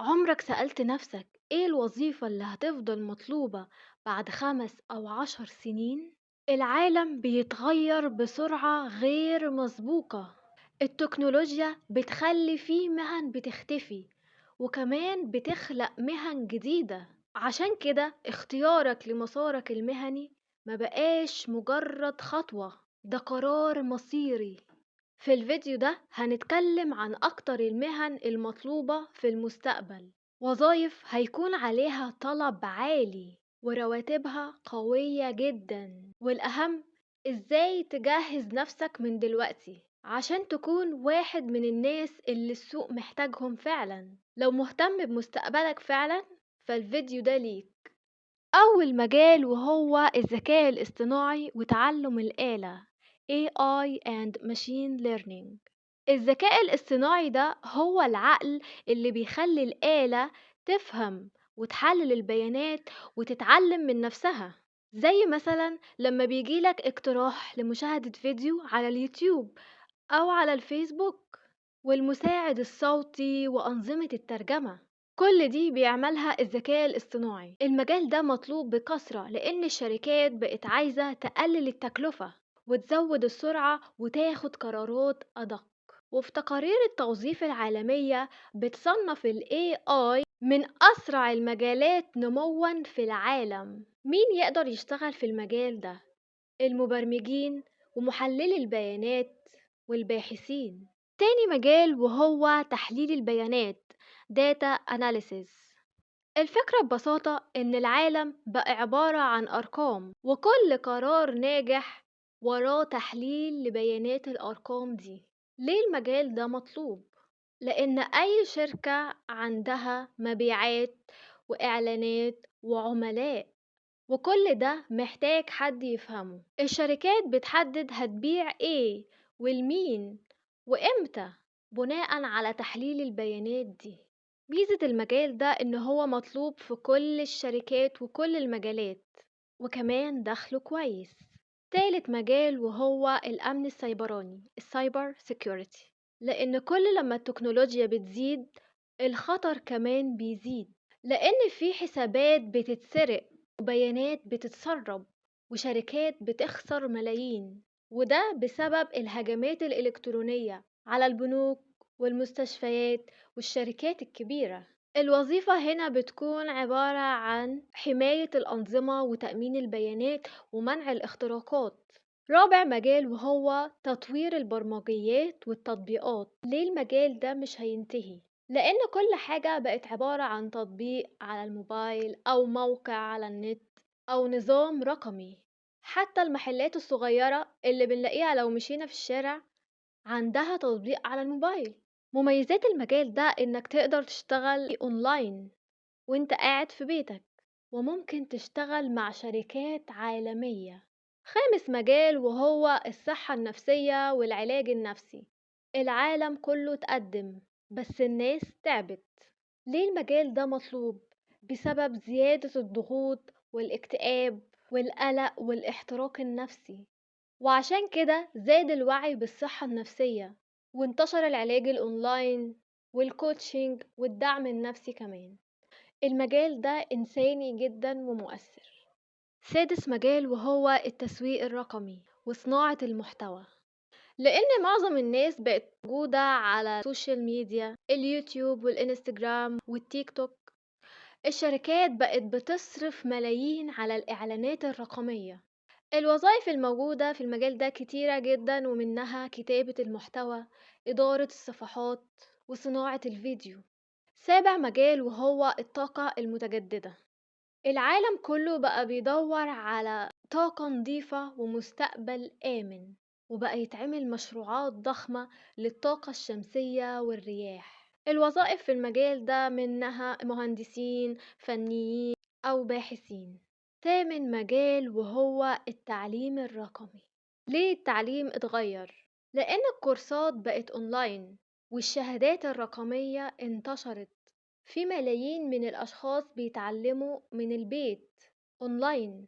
عمرك سألت نفسك إيه الوظيفة اللي هتفضل مطلوبة بعد 5 أو 10 سنين؟ العالم بيتغير بسرعة غير مسبوقة. التكنولوجيا بتخلي فيه مهن بتختفي، وكمان بتخلق مهن جديدة. عشان كده اختيارك لمسارك المهني ما بقاش مجرد خطوة، ده قرار مصيري. في الفيديو ده هنتكلم عن أكتر المهن المطلوبة في المستقبل، وظائف هيكون عليها طلب عالي ورواتبها قوية جدا، والأهم إزاي تجهز نفسك من دلوقتي عشان تكون واحد من الناس اللي السوق محتاجهم فعلا. لو مهتم بمستقبلك فعلا فالفيديو ده ليك. أول مجال وهو الذكاء الاصطناعي وتعلم الآلة AI and Machine Learning. الذكاء الاصطناعي ده هو العقل اللي بيخلي الآلة تفهم وتحلل البيانات وتتعلم من نفسها. زي مثلا لما بيجيلك اقتراح لمشاهدة فيديو على اليوتيوب أو على الفيسبوك، والمساعد الصوتي وأنظمة الترجمة، كل دي بيعملها الذكاء الاصطناعي. المجال ده مطلوب بكثرة لأن الشركات بقت عايزة تقلل التكلفة وتزود السرعة وتاخد قرارات أدق. وفي تقارير التوظيف العالمية بتصنف ال AI من أسرع المجالات نمواً في العالم. مين يقدر يشتغل في المجال ده؟ المبرمجين ومحللي البيانات والباحثين. تاني مجال وهو تحليل البيانات Data Analysis. الفكرة ببساطة إن العالم بقى عبارة عن أرقام، وكل قرار ناجح وراه تحليل لبيانات الأرقام دي. ليه المجال ده مطلوب؟ لأن أي شركة عندها مبيعات وإعلانات وعملاء، وكل ده محتاج حد يفهمه. الشركات بتحدد هتبيع ايه والمين وامتى بناء على تحليل البيانات دي. ميزة المجال ده ان هو مطلوب في كل الشركات وكل المجالات، وكمان دخله كويس. تالت مجال وهو الأمن السيبراني السايبر سيكيورتي، لأن كل لما التكنولوجيا بتزيد الخطر كمان بيزيد، لأن في حسابات بتتسرق وبيانات بتتسرب وشركات بتخسر ملايين، وده بسبب الهجمات الإلكترونية على البنوك والمستشفيات والشركات الكبيرة. الوظيفة هنا بتكون عبارة عن حماية الأنظمة وتأمين البيانات ومنع الاختراقات. رابع مجال وهو تطوير البرمجيات والتطبيقات. ليه المجال ده مش هينتهي؟ لأن كل حاجة بقت عبارة عن تطبيق على الموبايل أو موقع على النت أو نظام رقمي. حتى المحلات الصغيرة اللي بنلاقيها لو مشينا في الشارع عندها تطبيق على الموبايل. مميزات المجال ده إنك تقدر تشتغل أونلاين وإنت قاعد في بيتك، وممكن تشتغل مع شركات عالمية. خامس مجال وهو الصحة النفسية والعلاج النفسي. العالم كله تقدم بس الناس تعبت. ليه المجال ده مطلوب؟ بسبب زيادة الضغوط والاكتئاب والقلق والاحتراق النفسي، وعشان كده زاد الوعي بالصحة النفسية وانتشر العلاج الأونلاين والكوتشنج والدعم النفسي كمان. المجال ده إنساني جدا ومؤثر. سادس مجال وهو التسويق الرقمي وصناعة المحتوى، لأن معظم الناس بقت موجودة على السوشيال ميديا اليوتيوب والإنستجرام والتيك توك. الشركات بقت بتصرف ملايين على الإعلانات الرقمية. الوظائف الموجودة في المجال ده كتيرة جدا، ومنها كتابة المحتوى، إدارة الصفحات، وصناعة الفيديو. سابع مجال وهو الطاقة المتجددة. العالم كله بقى بيدور على طاقة نظيفة ومستقبل آمن، وبقى يتعمل مشروعات ضخمة للطاقة الشمسية والرياح. الوظائف في المجال ده منها مهندسين فنيين أو باحثين. تامن مجال وهو التعليم الرقمي. ليه التعليم اتغير؟ لأن الكورسات بقت أونلاين والشهادات الرقمية انتشرت. في ملايين من الأشخاص بيتعلموا من البيت أونلاين.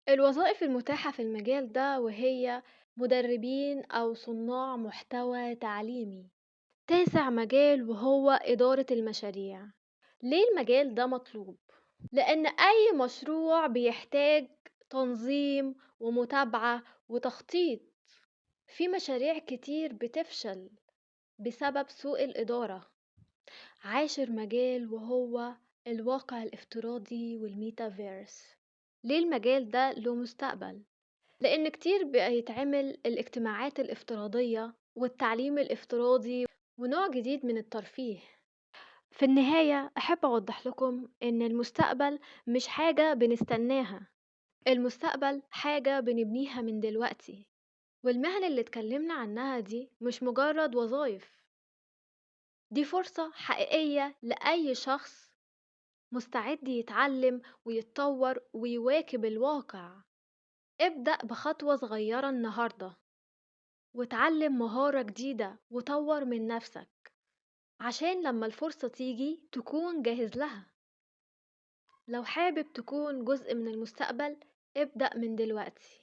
الوظائف المتاحة في المجال ده وهي مدربين أو صناع محتوى تعليمي. تاسع مجال وهو إدارة المشاريع. ليه المجال ده مطلوب؟ لأن أي مشروع بيحتاج تنظيم ومتابعة وتخطيط. في مشاريع كتير بتفشل بسبب سوء الإدارة. عاشر مجال وهو الواقع الافتراضي والميتافيرس. ليه المجال ده له مستقبل؟ لأن كتير بقى يتعمل الاجتماعات الافتراضية والتعليم الافتراضي ونوع جديد من الترفيه. في النهاية أحب أوضح لكم إن المستقبل مش حاجة بنستناها، المستقبل حاجة بنبنيها من دلوقتي. والمهن اللي اتكلمنا عنها دي مش مجرد وظائف، دي فرصة حقيقية لأي شخص مستعد يتعلم ويتطور ويواكب الواقع. ابدأ بخطوة صغيرة النهاردة واتعلم مهارة جديدة وطور من نفسك عشان لما الفرصة تيجي تكون جاهز لها. لو حابب تكون جزء من المستقبل ابدأ من دلوقتي.